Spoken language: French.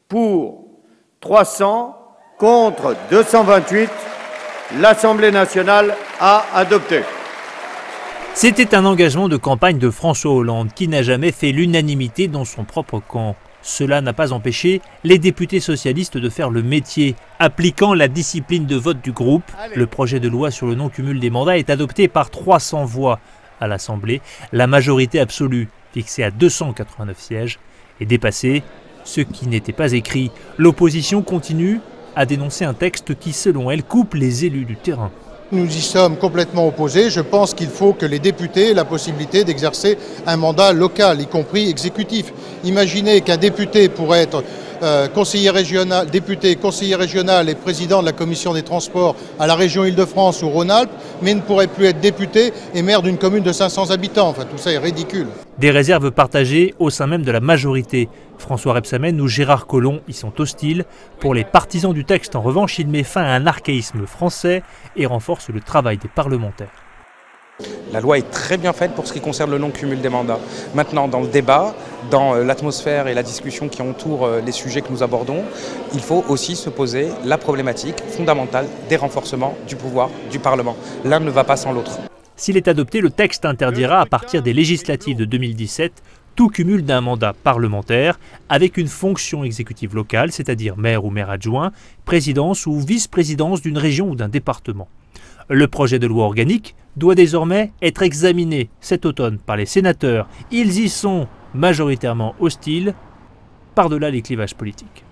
Pour 300, contre 228, l'Assemblée nationale a adopté. C'était un engagement de campagne de François Hollande qui n'a jamais fait l'unanimité dans son propre camp. Cela n'a pas empêché les députés socialistes de faire le métier. Appliquant la discipline de vote du groupe, le projet de loi sur le non-cumul des mandats est adopté par 300 voix à l'Assemblée. La majorité absolue, fixée à 289 sièges, est dépassée, ce qui n'était pas écrit. L'opposition continue à dénoncer un texte qui, selon elle, coupe les élus du terrain. Nous y sommes complètement opposés. Je pense qu'il faut que les députés aient la possibilité d'exercer un mandat local, y compris exécutif. Imaginez qu'un député pourrait être conseiller régional et président de la commission des transports à la région Île-de-France ou Rhône-Alpes, mais ne pourrait plus être député et maire d'une commune de 500 habitants. Enfin, tout ça est ridicule. Des réserves partagées au sein même de la majorité. François Rebsamen ou Gérard Collomb y sont hostiles. Pour les partisans du texte, en revanche, il met fin à un archaïsme français et renforce le travail des parlementaires. La loi est très bien faite pour ce qui concerne le non-cumul des mandats. Maintenant, dans le débat, dans l'atmosphère et la discussion qui entoure les sujets que nous abordons, il faut aussi se poser la problématique fondamentale des renforcements du pouvoir du Parlement. L'un ne va pas sans l'autre. S'il est adopté, le texte interdira à partir des législatives de 2017 tout cumul d'un mandat parlementaire avec une fonction exécutive locale, c'est-à-dire maire ou maire adjoint, présidence ou vice-présidence d'une région ou d'un département. Le projet de loi organique doit désormais être examiné cet automne par les sénateurs. Ils y sont majoritairement hostiles, par-delà les clivages politiques.